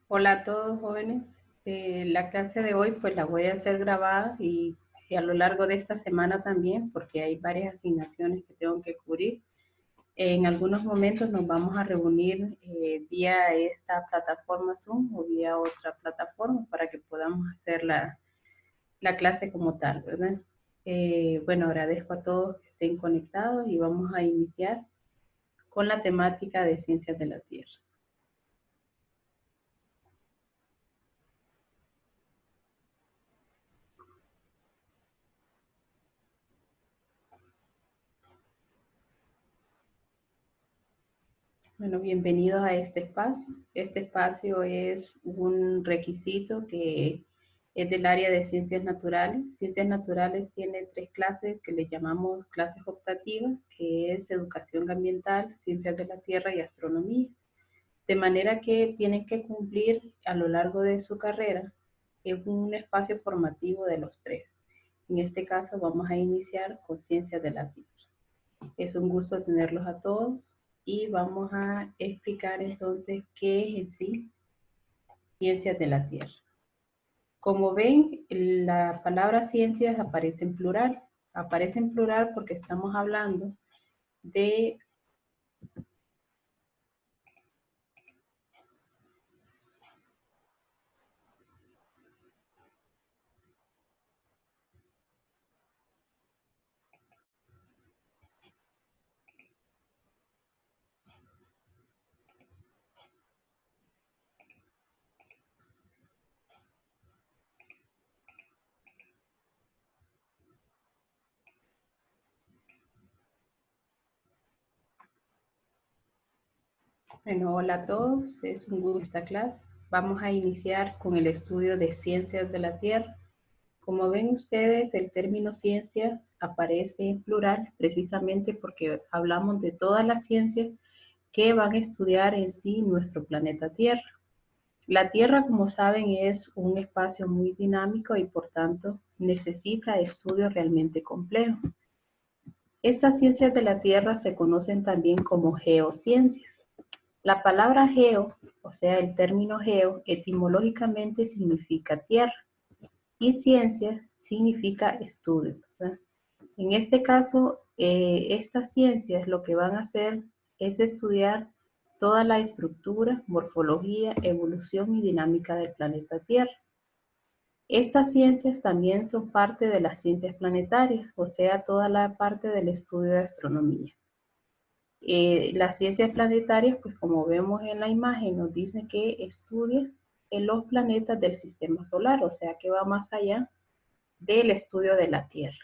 Hola a todos jóvenes. La clase de hoy pues la voy a hacer grabada y a lo largo de esta semana también porque hay varias asignaciones que tengo que cubrir. En algunos momentos nos vamos a reunir vía esta plataforma Zoom o vía otra plataforma para que podamos hacer la clase como tal, ¿verdad? Bueno, agradezco a todos que estén conectados y vamos a iniciar con la temática de ciencias de la Tierra. Bueno, bienvenidos a este espacio. Este espacio es un requisito que es del área de ciencias naturales. Ciencias naturales tiene tres clases que le llamamos clases optativas, que es educación ambiental, ciencias de la tierra y astronomía. De manera que tienen que cumplir a lo largo de su carrera un espacio formativo de los tres. En este caso vamos a iniciar con ciencias de la tierra. Es un gusto tenerlos a todos y vamos a explicar entonces qué es en sí ciencias de la Tierra. Como ven, la palabra ciencias aparece en plural. Aparece en plural porque estamos hablando de bueno, hola a todos, es un gusto esta clase. Vamos a iniciar con el estudio de ciencias de la Tierra. Como ven ustedes, el término ciencia aparece en plural precisamente porque hablamos de todas las ciencias que van a estudiar en sí nuestro planeta Tierra. La Tierra, como saben, es un espacio muy dinámico y por tanto necesita estudios realmente complejos. Estas ciencias de la Tierra se conocen también como geociencias. La palabra geo, o sea, el término geo, etimológicamente significa tierra y ciencias significa estudio, ¿verdad? En este caso, estas ciencias lo que van a hacer es estudiar toda la estructura, morfología, evolución y dinámica del planeta Tierra. Estas ciencias también son parte de las ciencias planetarias, o sea, toda la parte del estudio de astronomía. Las ciencias planetarias, pues como vemos en la imagen, nos dicen que estudia en los planetas del sistema solar, o sea, que va más allá del estudio de la Tierra.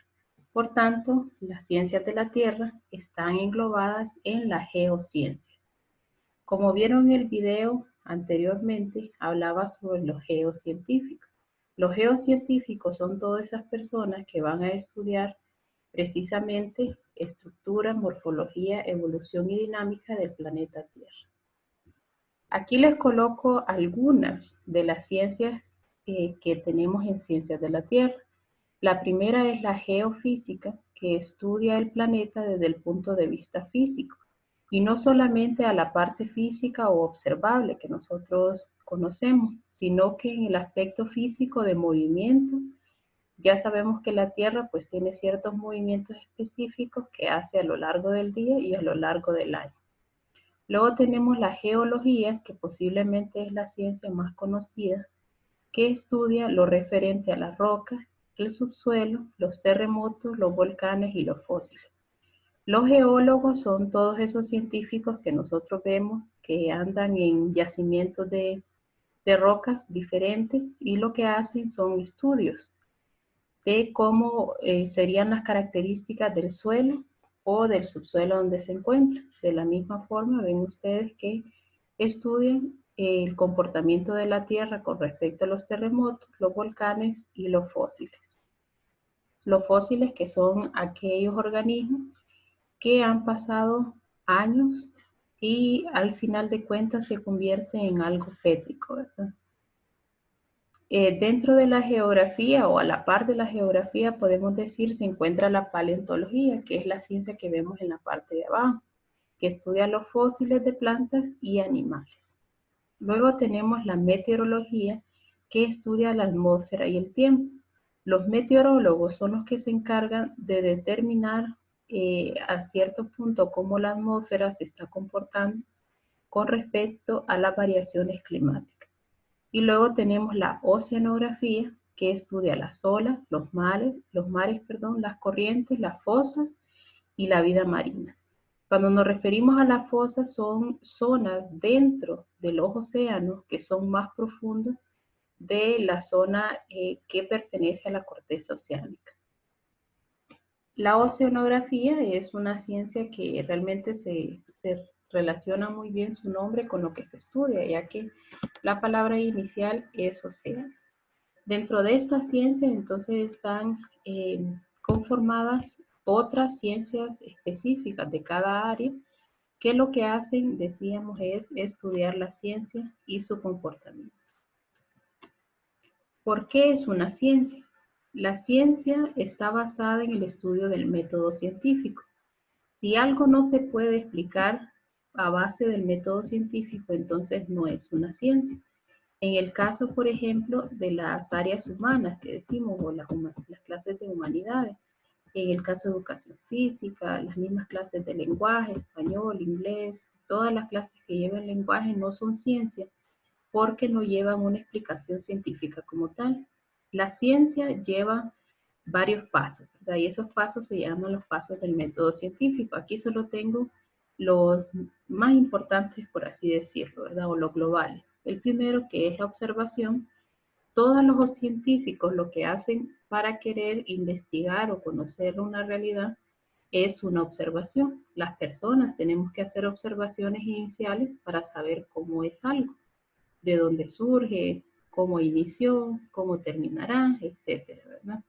Por tanto, las ciencias de la Tierra están englobadas en la geociencia. Como vieron en el video anteriormente, hablaba sobre los geocientíficos. Los geocientíficos son todas esas personas que van a estudiar precisamente estructura, morfología, evolución y dinámica del planeta Tierra. Aquí les coloco algunas de las ciencias que tenemos en ciencias de la Tierra. La primera es la geofísica, que estudia el planeta desde el punto de vista físico, y no solamente a la parte física o observable que nosotros conocemos, sino que en el aspecto físico de movimiento. Ya sabemos que la Tierra pues tiene ciertos movimientos específicos que hace a lo largo del día y a lo largo del año. Luego tenemos la geología, que posiblemente es la ciencia más conocida, que estudia lo referente a las rocas, el subsuelo, los terremotos, los volcanes y los fósiles. Los geólogos son todos esos científicos que nosotros vemos que andan en yacimientos de rocas diferentes y lo que hacen son estudios de cómo serían las características del suelo o del subsuelo donde se encuentra. De la misma forma, ven ustedes que estudian el comportamiento de la Tierra con respecto a los terremotos, los volcanes y los fósiles. Los fósiles que son aquellos organismos que han pasado años y al final de cuentas se convierten en algo fético, ¿verdad? Dentro de la geografía o a la par de la geografía podemos decir se encuentra la paleontología, que es la ciencia que vemos en la parte de abajo, que estudia los fósiles de plantas y animales. Luego tenemos la meteorología, que estudia la atmósfera y el tiempo. Los meteorólogos son los que se encargan de determinar a cierto punto cómo la atmósfera se está comportando con respecto a las variaciones climáticas. Y luego tenemos la oceanografía, que estudia las olas, los mares, las corrientes, las fosas y la vida marina. Cuando nos referimos a las fosas, son zonas dentro de los océanos que son más profundos de la zona que pertenece a la corteza oceánica. La oceanografía es una ciencia que realmente se relaciona muy bien su nombre con lo que se estudia, ya que la palabra inicial es océano. Dentro de esta ciencia entonces están conformadas otras ciencias específicas de cada área que lo que hacen, decíamos, es estudiar la ciencia y su comportamiento. ¿Por qué es una ciencia? La ciencia está basada en el estudio del método científico. Si algo no se puede explicar a base del método científico, entonces no es una ciencia. En el caso, por ejemplo, de las áreas humanas que decimos, o las clases de humanidades, en el caso de educación física, las mismas clases de lenguaje, español, inglés, todas las clases que llevan lenguaje no son ciencia porque no llevan una explicación científica como tal. La ciencia lleva varios pasos, ¿verdad? Y esos pasos se llaman los pasos del método científico. Aquí solo tengo los más importantes, por así decirlo, ¿verdad? O los globales. El primero, que es la observación. Todos los científicos lo que hacen para querer investigar o conocer una realidad es una observación. Las personas tenemos que hacer observaciones iniciales para saber cómo es algo, de dónde surge, cómo inició, cómo terminará, etcétera, ¿verdad?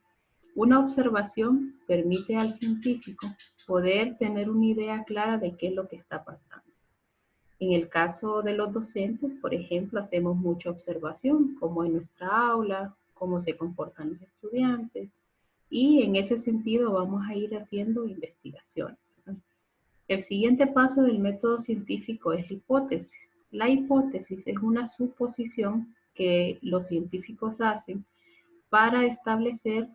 Una observación permite al científico poder tener una idea clara de qué es lo que está pasando. En el caso de los docentes, por ejemplo, hacemos mucha observación, como en nuestra aula, cómo se comportan los estudiantes, y en ese sentido vamos a ir haciendo investigaciones. El siguiente paso del método científico es la hipótesis. La hipótesis es una suposición que los científicos hacen para establecer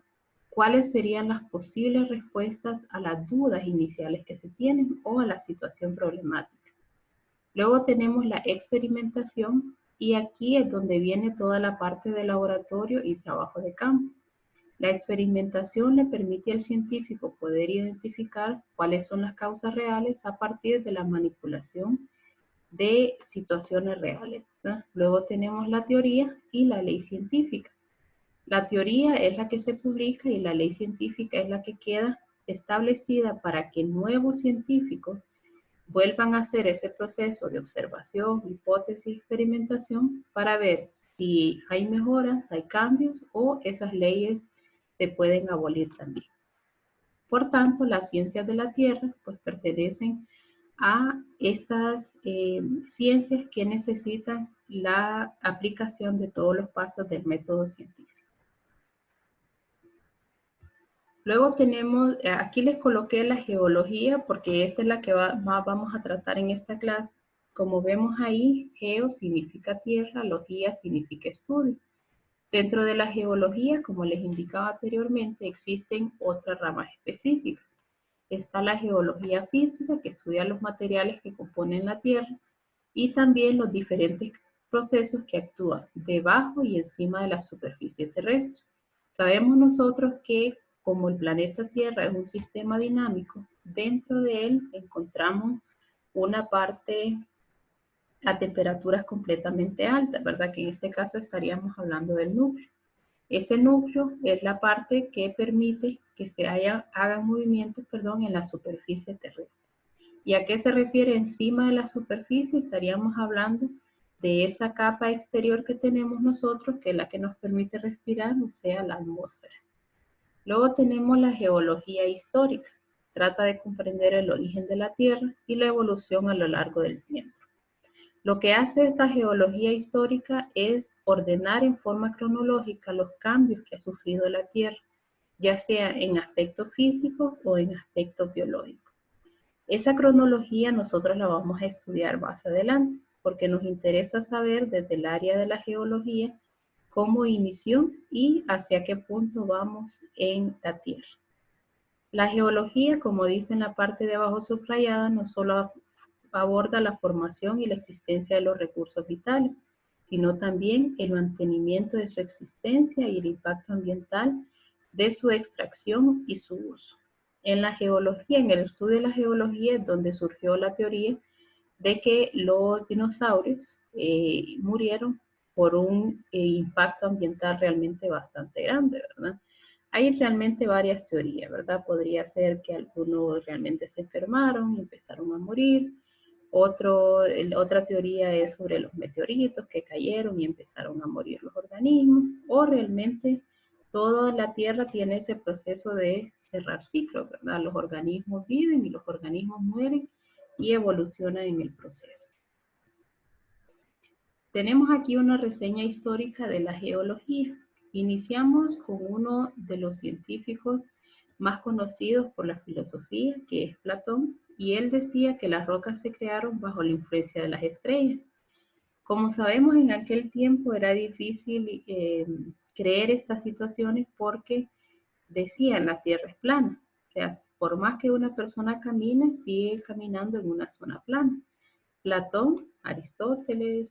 cuáles serían las posibles respuestas a las dudas iniciales que se tienen o a la situación problemática. Luego tenemos la experimentación y aquí es donde viene toda la parte de laboratorio y trabajo de campo. La experimentación le permite al científico poder identificar cuáles son las causas reales a partir de la manipulación de situaciones reales, ¿verdad? Luego tenemos la teoría y la ley científica. La teoría es la que se publica y la ley científica es la que queda establecida para que nuevos científicos vuelvan a hacer ese proceso de observación, hipótesis, experimentación para ver si hay mejoras, hay cambios o esas leyes se pueden abolir también. Por tanto, las ciencias de la Tierra pues pertenecen a estas ciencias que necesitan la aplicación de todos los pasos del método científico. Luego tenemos, aquí les coloqué la geología porque esta es la que más vamos a tratar en esta clase. Como vemos ahí, geo significa tierra, logía significa estudio. Dentro de la geología, como les indicaba anteriormente, existen otras ramas específicas. Está la geología física, que estudia los materiales que componen la Tierra, y también los diferentes procesos que actúan debajo y encima de la superficie terrestre. Sabemos nosotros que como el planeta Tierra es un sistema dinámico, dentro de él encontramos una parte a temperaturas completamente altas, ¿verdad? Que en este caso estaríamos hablando del núcleo. Ese núcleo es la parte que permite que se hagan movimientos, en la superficie terrestre. ¿Y a qué se refiere encima de la superficie? Estaríamos hablando de esa capa exterior que tenemos nosotros, que es la que nos permite respirar, o sea, la atmósfera. Luego tenemos la geología histórica. Trata de comprender el origen de la Tierra y la evolución a lo largo del tiempo. Lo que hace esta geología histórica es ordenar en forma cronológica los cambios que ha sufrido la Tierra, ya sea en aspectos físicos o en aspectos biológicos. Esa cronología nosotros la vamos a estudiar más adelante. porque nos interesa saber desde el área de la geología cómo inició y hacia qué punto vamos en la Tierra. La geología, como dice en la parte de abajo subrayada, no solo aborda la formación y la existencia de los recursos vitales, sino también el mantenimiento de su existencia y el impacto ambiental de su extracción y su uso. En la geología, en el estudio de la geología, es donde surgió la teoría de que los dinosaurios murieron por un impacto ambiental realmente bastante grande, ¿verdad? Hay realmente varias teorías, ¿verdad? Podría ser que algunos realmente se enfermaron y empezaron a morir. Otra teoría es sobre los meteoritos que cayeron y empezaron a morir los organismos. O realmente toda la Tierra tiene ese proceso de cerrar ciclos, ¿verdad? Los organismos viven y los organismos mueren y evolucionan en el proceso. Tenemos aquí una reseña histórica de la geología. Iniciamos con uno de los científicos más conocidos por la filosofía, que es Platón, y él decía que las rocas se crearon bajo la influencia de las estrellas. Como sabemos, en aquel tiempo era difícil creer estas situaciones porque decían la Tierra es plana. O sea, por más que una persona camine, sigue caminando en una zona plana. Platón, Aristóteles,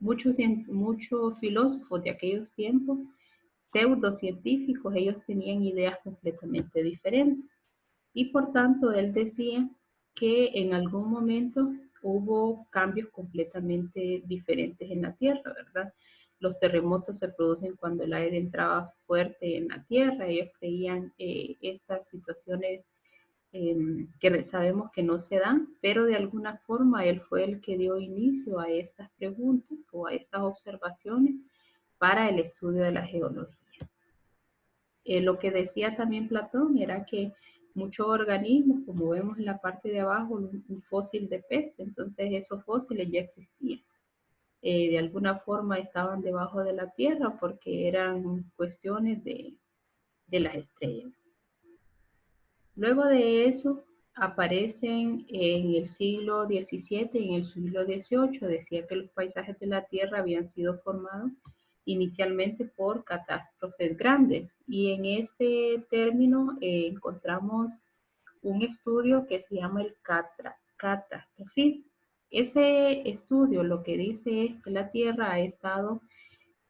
muchos filósofos de aquellos tiempos, pseudocientíficos, ellos tenían ideas completamente diferentes. Y por tanto, él decía que en algún momento hubo cambios completamente diferentes en la Tierra, ¿verdad? Los terremotos se producen cuando el aire entraba fuerte en la Tierra. Ellos creían estas situaciones que sabemos que no se dan, pero de alguna forma él fue el que dio inicio a estas preguntas o a estas observaciones para el estudio de la geología. Lo que decía también Platón era que muchos organismos, como vemos en la parte de abajo, un fósil de pez, entonces esos fósiles ya existían. De alguna forma estaban debajo de la Tierra porque eran cuestiones de las estrellas. Luego de eso aparecen en el siglo XVII y en el siglo XVIII, decía que los paisajes de la Tierra habían sido formados inicialmente por catástrofes grandes, y en ese término encontramos un estudio que se llama el catastrofismo. Ese estudio lo que dice es que la Tierra ha estado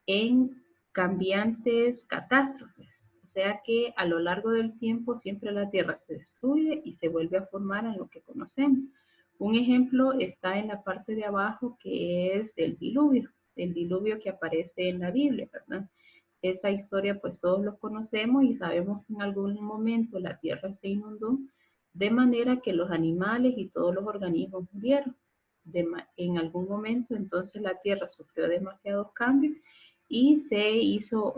en cambiantes catástrofes, o sea que a lo largo del tiempo siempre la Tierra se destruye y se vuelve a formar en lo que conocemos. Un ejemplo está en la parte de abajo, que es el diluvio que aparece en la Biblia, ¿verdad? Esa historia pues todos lo conocemos y sabemos que en algún momento la Tierra se inundó de manera que los animales y todos los organismos murieron. En algún momento entonces la Tierra sufrió demasiados cambios y se hizo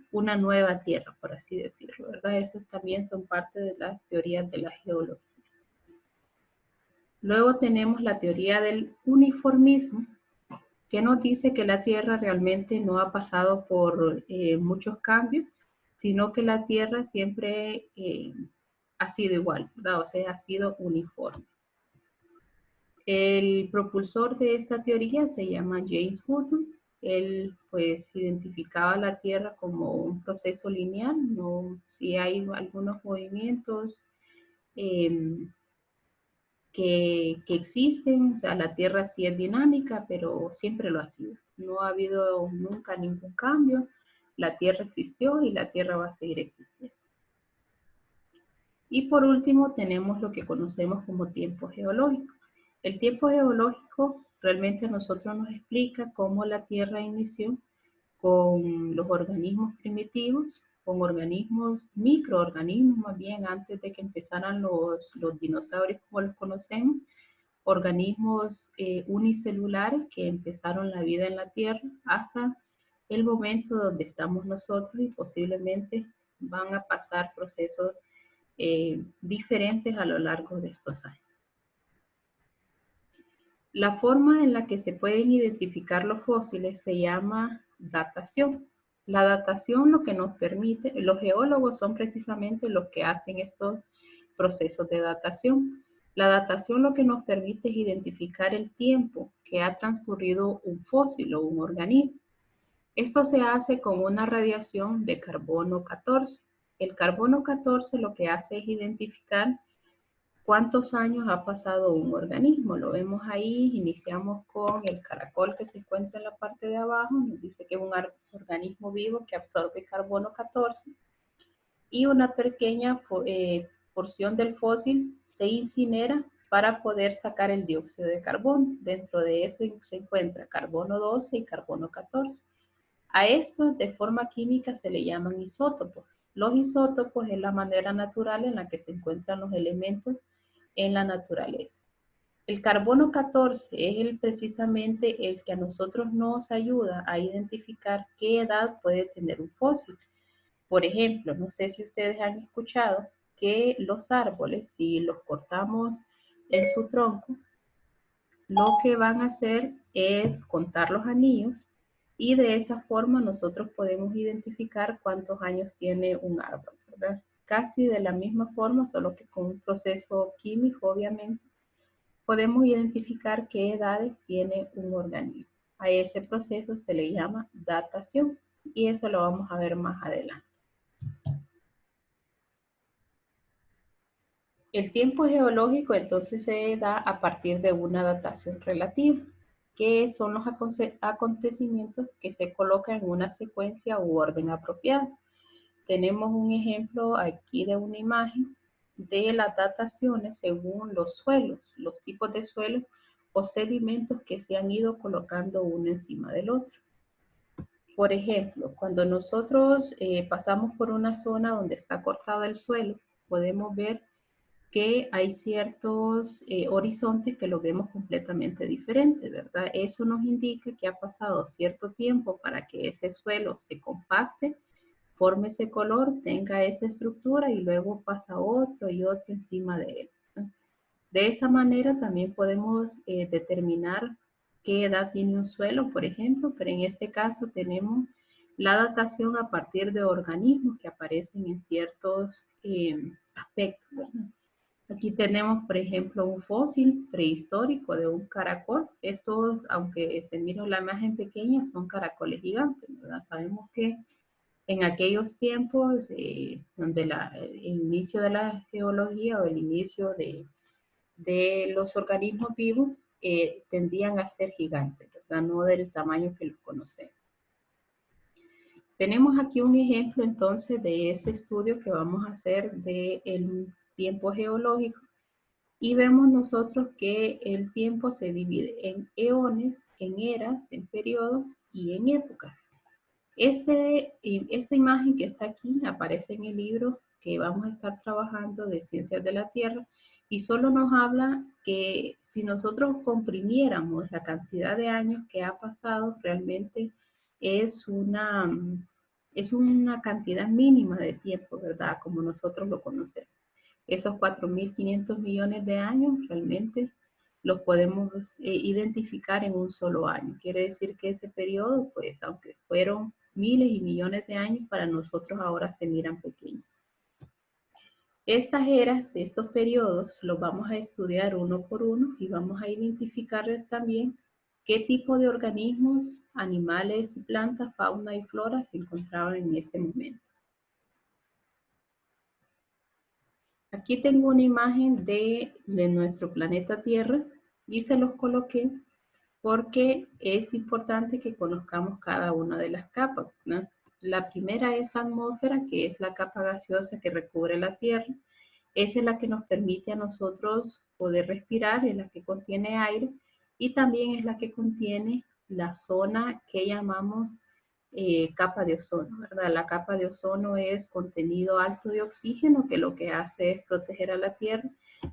una nueva Tierra, por así decirlo, ¿verdad? Esas también son parte de las teorías de la geología. Luego tenemos la teoría del uniformismo, que nos dice que la Tierra realmente no ha pasado por muchos cambios, sino que la Tierra siempre ha sido igual, ¿verdad? O sea, ha sido uniforme. El propulsor de esta teoría se llama James Hutton. Él pues identificaba la Tierra como un proceso lineal, no si hay algunos movimientos que existen, o sea, la Tierra sí es dinámica, pero siempre lo ha sido. No ha habido nunca ningún cambio, la Tierra existió y la Tierra va a seguir existiendo. Y por último tenemos lo que conocemos como tiempo geológico. El tiempo geológico realmente a nosotros nos explica cómo la Tierra inició con los organismos primitivos, con organismos, microorganismos más bien, antes de que empezaran los dinosaurios como los conocemos, organismos unicelulares que empezaron la vida en la Tierra hasta el momento donde estamos nosotros y posiblemente van a pasar procesos diferentes a lo largo de estos años. La forma en la que se pueden identificar los fósiles se llama datación. La datación lo que nos permite, los geólogos son precisamente los que hacen estos procesos de datación. La datación lo que nos permite es identificar el tiempo que ha transcurrido un fósil o un organismo. Esto se hace con una radiación de carbono 14. El carbono 14 lo que hace es identificar cuántos años ha pasado un organismo. Lo vemos ahí, iniciamos con el caracol que se encuentra en la parte de abajo, nos dice que es un organismo vivo que absorbe carbono 14 y una pequeña porción del fósil se incinera para poder sacar el dióxido de carbono. Dentro de eso se encuentra carbono 12 y carbono 14. A estos de forma química se le llaman isótopos. Los isótopos es la manera natural en la que se encuentran los elementos en la naturaleza. El carbono 14 es precisamente el que a nosotros nos ayuda a identificar qué edad puede tener un fósil. Por ejemplo, no sé si ustedes han escuchado que los árboles, si los cortamos en su tronco, lo que van a hacer es contar los anillos y de esa forma nosotros podemos identificar cuántos años tiene un árbol, ¿verdad? Casi de la misma forma, solo que con un proceso químico, obviamente, podemos identificar qué edades tiene un organismo. A ese proceso se le llama datación y eso lo vamos a ver más adelante. El tiempo geológico entonces se da a partir de una datación relativa, que son los acontecimientos que se colocan en una secuencia u orden apropiado. Tenemos un ejemplo aquí de una imagen de las dataciones según los suelos, los tipos de suelos o sedimentos que se han ido colocando uno encima del otro. Por ejemplo, cuando nosotros pasamos por una zona donde está cortado el suelo, podemos ver que hay ciertos horizontes que los vemos completamente diferentes, ¿verdad? Eso nos indica que ha pasado cierto tiempo para que ese suelo se compacte, forme ese color, tenga esa estructura y luego pasa otro y otro encima de él, ¿no? De esa manera también podemos determinar qué edad tiene un suelo, por ejemplo, pero en este caso tenemos la datación a partir de organismos que aparecen en ciertos aspectos, ¿verdad? Aquí tenemos, por ejemplo, un fósil prehistórico de un caracol. Estos, aunque se mira la imagen pequeña, son caracoles gigantes, ¿verdad? Sabemos que en aquellos tiempos, donde el inicio de la geología o el inicio de los organismos vivos tendían a ser gigantes, ¿verdad? No del tamaño que los conocemos. Tenemos aquí un ejemplo entonces de ese estudio que vamos a hacer del tiempo geológico y vemos nosotros que el tiempo se divide en eones, en eras, en periodos y en épocas. Esta imagen que está aquí aparece en el libro que vamos a estar trabajando de Ciencias de la Tierra y solo nos habla que si nosotros comprimiéramos la cantidad de años que ha pasado, realmente es es una cantidad mínima de tiempo, ¿verdad? Como nosotros lo conocemos. Esos 4.500 millones de años realmente los podemos identificar en un solo año. Quiere decir que ese periodo, pues, aunque fueron miles y millones de años, para nosotros ahora se miran pequeños. Estas eras, estos periodos, los vamos a estudiar uno por uno y vamos a identificar también qué tipo de organismos, animales y plantas, fauna y flora se encontraban en ese momento. Aquí tengo una imagen de nuestro planeta Tierra y se los coloqué porque es importante que conozcamos cada una de las capas, ¿no? La primera es la atmósfera, que es la capa gaseosa que recubre la Tierra. Esa es la que nos permite a nosotros poder respirar, es la que contiene aire y también es la que contiene la zona que llamamos capa de ozono, ¿verdad? La capa de ozono es contenido alto de oxígeno que lo que hace es proteger a la Tierra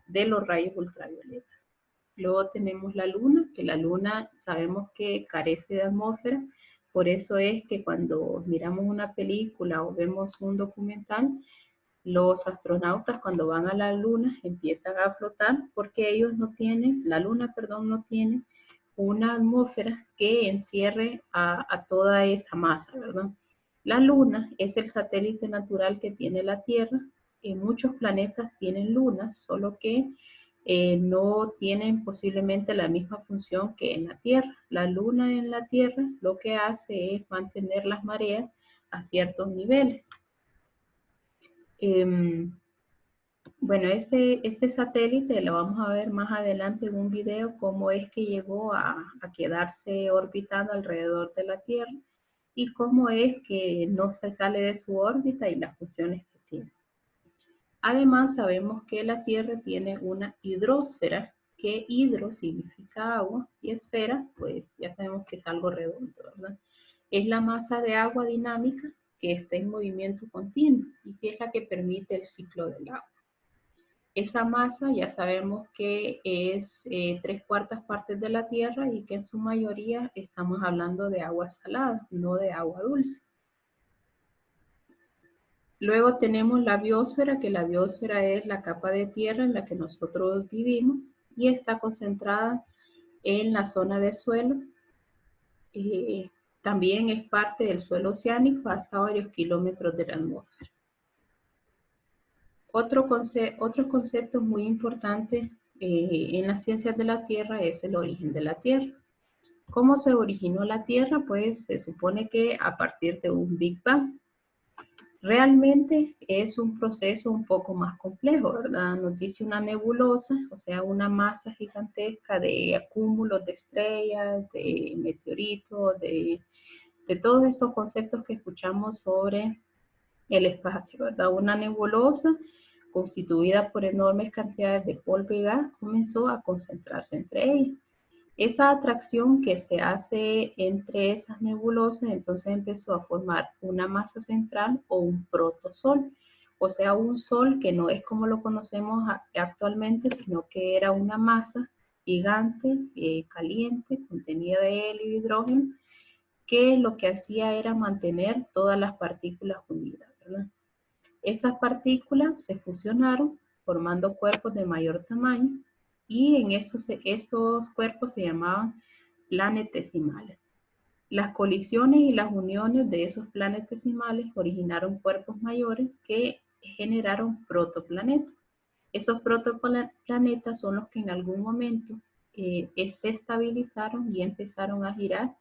de los rayos ultravioletas. Luego tenemos la luna, que la luna sabemos que carece de atmósfera, por eso es que cuando miramos una película o vemos un documental, los astronautas cuando van a la luna empiezan a flotar porque ellos no tienen, la luna, perdón, no tiene una atmósfera que encierre a toda esa masa, ¿verdad? La luna es el satélite natural que tiene la Tierra. Muchos planetas tienen lunas, solo que no tienen posiblemente la misma función que en la Tierra. La Luna en la Tierra lo que hace es mantener las mareas a ciertos niveles. Bueno, este satélite lo vamos a ver más adelante en un video, cómo es que llegó a quedarse orbitando alrededor de la Tierra y cómo es que no se sale de su órbita y las funciones que tiene. Además, sabemos que la Tierra tiene una hidrosfera, que hidro significa agua y esfera, pues ya sabemos que es algo redondo, ¿verdad? Es la masa de agua dinámica que está en movimiento continuo y que es la que permite el ciclo del agua. Esa masa ya sabemos que es 3/4 partes de la Tierra y que en su mayoría estamos hablando de agua salada, no de agua dulce. Luego tenemos la biosfera, que la biosfera es la capa de tierra en la que nosotros vivimos y está concentrada en la zona de suelo. También es parte del suelo oceánico hasta varios kilómetros de la atmósfera. Otros conceptos muy importantes en las ciencias de la Tierra es el origen de la Tierra. ¿Cómo se originó la Tierra? Pues se supone que a partir de un Big Bang. Realmente es un proceso un poco más complejo, ¿verdad? Nos dice una nebulosa, o sea, una masa gigantesca de acúmulos de estrellas, de meteoritos, de todos estos conceptos que escuchamos sobre el espacio, ¿verdad? Una nebulosa constituida por enormes cantidades de polvo y gas comenzó a concentrarse entre ellas. Esa atracción que se hace entre esas nebulosas, entonces empezó a formar una masa central o un protosol, o sea, un sol que no es como lo conocemos actualmente, sino que era una masa gigante, caliente, contenida de helio y hidrógeno, que lo que hacía era mantener todas las partículas unidas, ¿verdad? Esas partículas se fusionaron formando cuerpos de mayor tamaño y en estos cuerpos se llamaban planetesimales. Las colisiones y las uniones de esos planetesimales originaron cuerpos mayores que generaron protoplanetas. Esos protoplanetas son los que en algún momento se estabilizaron y empezaron a girar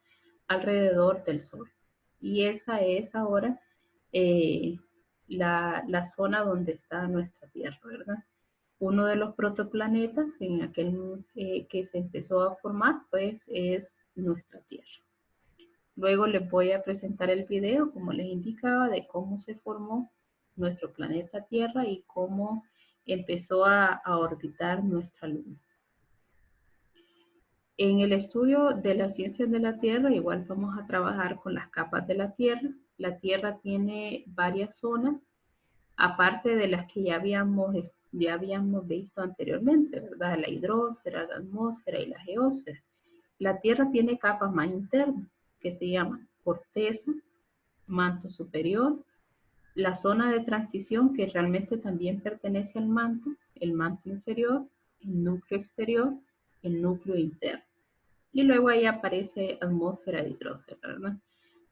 alrededor del Sol. Y esa es ahora la zona donde está nuestra Tierra, ¿verdad? Uno de los protoplanetas en aquel que se empezó a formar, pues es nuestra Tierra. Luego les voy a presentar el video, como les indicaba, de cómo se formó nuestro planeta Tierra y cómo empezó a orbitar nuestra Luna. En el estudio de las ciencias de la Tierra, igual vamos a trabajar con las capas de la Tierra. La Tierra tiene varias zonas, aparte de las que ya habíamos visto anteriormente, ¿verdad? La hidrosfera, la atmósfera y la geósfera. La Tierra tiene capas más internas, que se llaman corteza, manto superior, la zona de transición, que realmente también pertenece al manto, el manto inferior, el núcleo exterior, el núcleo interno. Y luego ahí aparece atmósfera de hidrógeno, ¿verdad?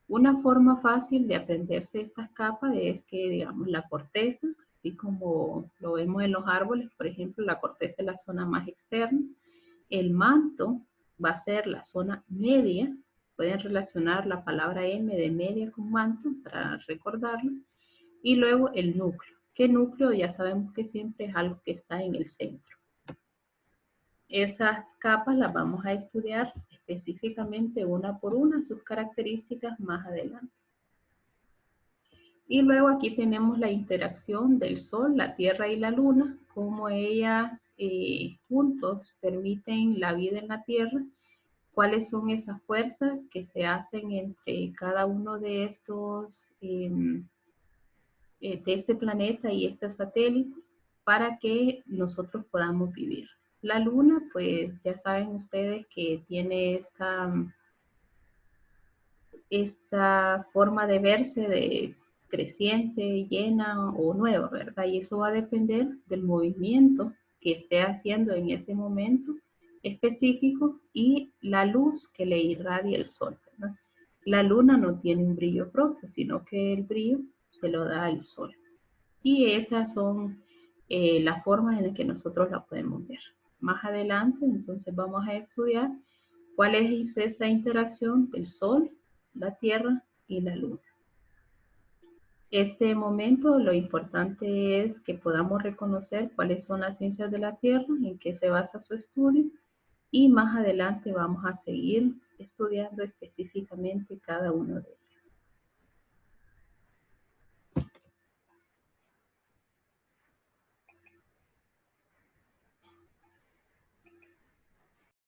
Una forma fácil de aprenderse estas capas es que, digamos, la corteza, así como lo vemos en los árboles, por ejemplo, la corteza es la zona más externa, el manto va a ser la zona media, pueden relacionar la palabra M de media con manto para recordarlo, y luego el núcleo, que núcleo ya sabemos que siempre es algo que está en el centro. Esas capas las vamos a estudiar específicamente una por una, sus características más adelante. Y luego aquí tenemos la interacción del Sol, la Tierra y la Luna, cómo ellas juntos permiten la vida en la Tierra, cuáles son esas fuerzas que se hacen entre cada uno de estos, de este planeta y este satélite, para que nosotros podamos vivir. La Luna, pues ya saben ustedes que tiene esta forma de verse de creciente, llena o nueva, ¿verdad? Y eso va a depender del movimiento que esté haciendo en ese momento específico y la luz que le irradia el Sol, ¿verdad? La Luna no tiene un brillo propio, sino que el brillo se lo da al Sol. Y esas son las formas en las que nosotros la podemos ver. Más adelante, entonces vamos a estudiar cuál es esa interacción del Sol, la Tierra y la Luna. Este momento lo importante es que podamos reconocer cuáles son las ciencias de la Tierra, en qué se basa su estudio, y más adelante vamos a seguir estudiando específicamente cada uno de ellos.